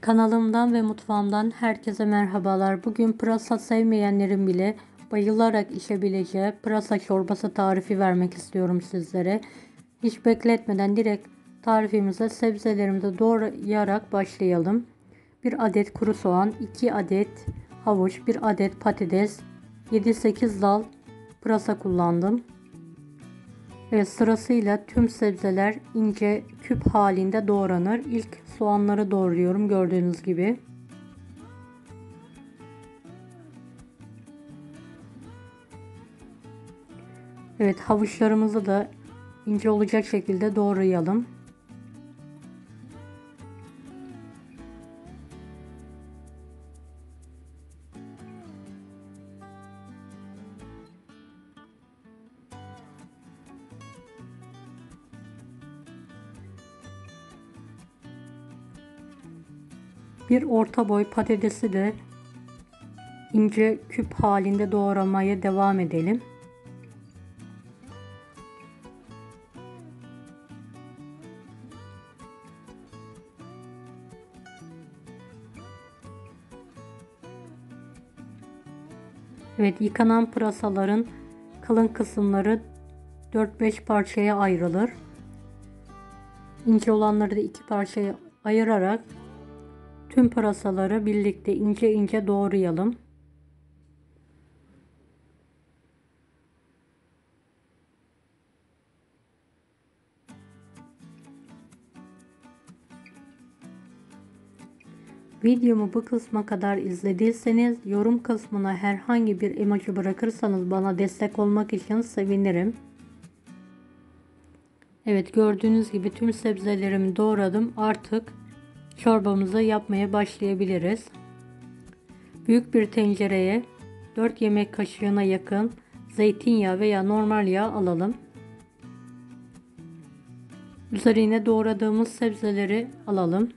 Kanalımdan ve mutfağımdan herkese merhabalar. Bugün pırasa sevmeyenlerin bile bayılarak içebileceği pırasa çorbası tarifi vermek istiyorum sizlere. Hiç bekletmeden direkt tarifimize sebzelerimizi doğrayarak başlayalım. 1 adet kuru soğan, 2 adet havuç, 1 adet patates, 7-8 dal pırasa kullandım. Evet, sırasıyla tüm sebzeler ince küp halinde doğranır. İlk soğanları doğruyorum gördüğünüz gibi. Evet, havuçlarımızı da ince olacak şekilde doğrayalım. Bir orta boy patatesi de ince küp halinde doğramaya devam edelim. Evet, yıkanan pırasaların kalın kısımları 4-5 parçaya ayrılır. İnce olanları da 2 parçaya ayırarak tüm pırasaları birlikte ince ince doğrayalım. Videomu bu kısma kadar izlediyseniz yorum kısmına herhangi bir emoji bırakırsanız bana destek olmak için sevinirim. Evet, gördüğünüz gibi tüm sebzelerimi doğradım. Artık çorbamızı yapmaya başlayabiliriz. Büyük bir tencereye 4 yemek kaşığına yakın zeytinyağı veya normal yağ alalım. Üzerine doğradığımız sebzeleri alalım.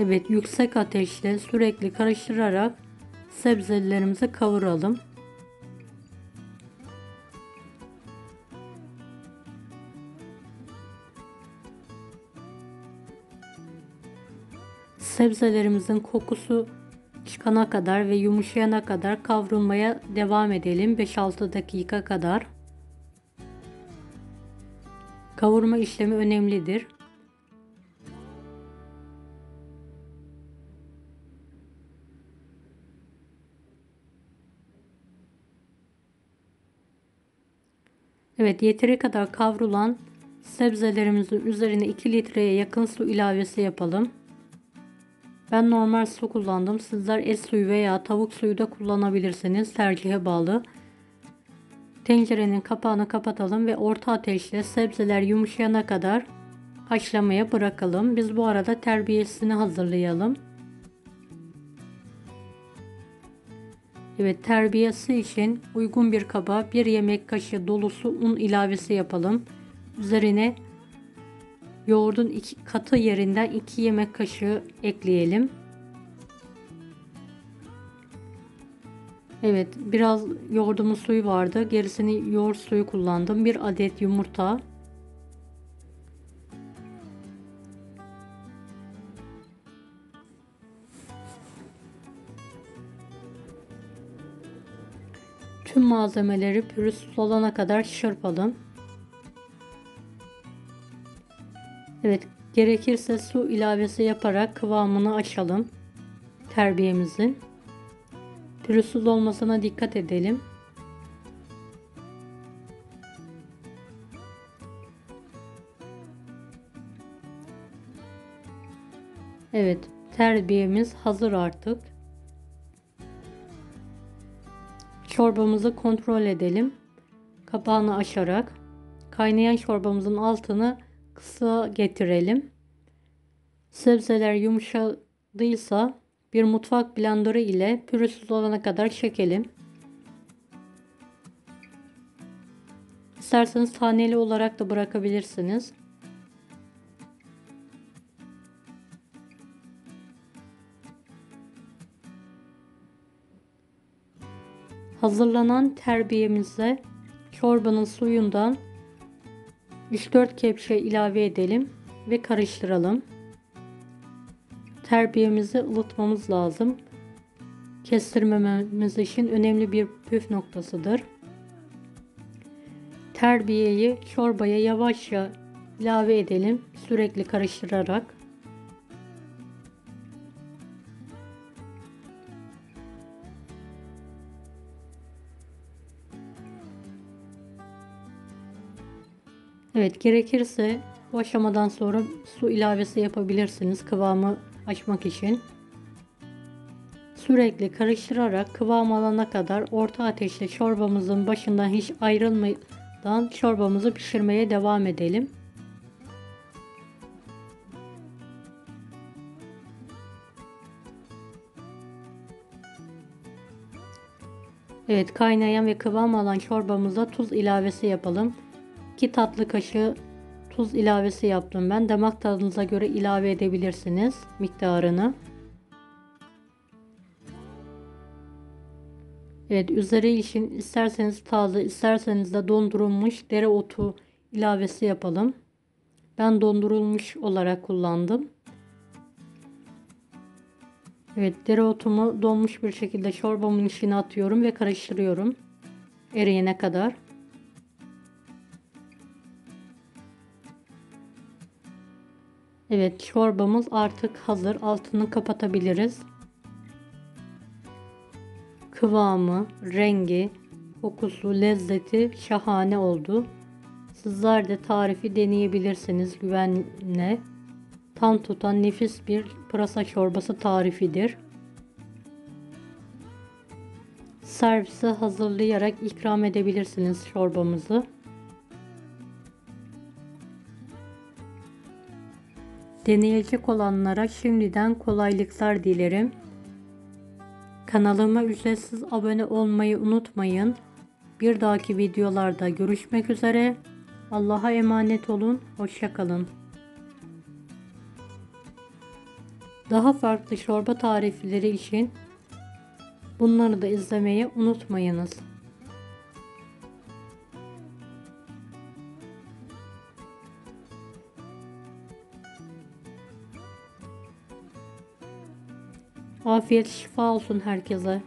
Evet, yüksek ateşte sürekli karıştırarak sebzelerimizi kavuralım. Sebzelerimizin kokusu çıkana kadar ve yumuşayana kadar kavrulmaya devam edelim. 5-6 dakika kadar. Kavurma işlemi önemlidir. Evet, yeteri kadar kavrulan sebzelerimizin üzerine 2 litreye yakın su ilavesi yapalım. Ben normal su kullandım. Sizler et suyu veya tavuk suyu da kullanabilirsiniz. Tercihe bağlı. Tencerenin kapağını kapatalım ve orta ateşte sebzeler yumuşayana kadar haşlamaya bırakalım. Biz bu arada terbiyesini hazırlayalım. Evet, terbiyesi için uygun bir kaba 1 yemek kaşığı dolusu un ilavesi yapalım. Üzerine yoğurdun 2 katı yerinden 2 yemek kaşığı ekleyelim. Evet, biraz yoğurdumun suyu vardı. Gerisini yoğurt suyu kullandım. 1 adet yumurta. Tüm malzemeleri pürüzsüz olana kadar çırpalım. Evet, gerekirse su ilavesi yaparak kıvamını açalım terbiyemizin. Pürüzsüz olmasına dikkat edelim. Evet, terbiyemiz hazır artık. Çorbamızı kontrol edelim. Kapağını açarak kaynayan çorbamızın altını kısa getirelim. Sebzeler yumuşadıysa bir mutfak blenderı ile pürüzsüz olana kadar çekelim. İsterseniz taneli olarak da bırakabilirsiniz. Hazırlanan terbiyemize çorbanın suyundan 3-4 kepçe ilave edelim ve karıştıralım. Terbiyemizi ılıtmamız lazım. Kestirmememiz için önemli bir püf noktasıdır. Terbiyeyi çorbaya yavaşça ilave edelim, sürekli karıştırarak. Evet, gerekirse bu aşamadan sonra su ilavesi yapabilirsiniz kıvamı açmak için. Sürekli karıştırarak kıvam alana kadar orta ateşte çorbamızın başından hiç ayrılmadan çorbamızı pişirmeye devam edelim. Evet, kaynayan ve kıvam alan çorbamıza tuz ilavesi yapalım. 2 tatlı kaşığı tuz ilavesi yaptım ben. Damak tadınıza göre ilave edebilirsiniz miktarını. Evet, üzeri için isterseniz taze, isterseniz de dondurulmuş dereotu ilavesi yapalım. Ben dondurulmuş olarak kullandım. Evet, dereotumu donmuş bir şekilde çorbamın içine atıyorum ve karıştırıyorum eriyene kadar. Evet, çorbamız artık hazır. Altını kapatabiliriz. Kıvamı, rengi, kokusu, lezzeti şahane oldu. Sizler de tarifi deneyebilirsiniz güvenle. Tam tutan nefis bir pırasa çorbası tarifidir. Servise hazırlayarak ikram edebilirsiniz çorbamızı. Deneyecek olanlara şimdiden kolaylıklar dilerim. Kanalıma ücretsiz abone olmayı unutmayın. Bir dahaki videolarda görüşmek üzere. Allah'a emanet olun. Hoşça kalın. Daha farklı çorba tarifleri için bunları da izlemeyi unutmayınız. Afiyet şifa olsun herkese.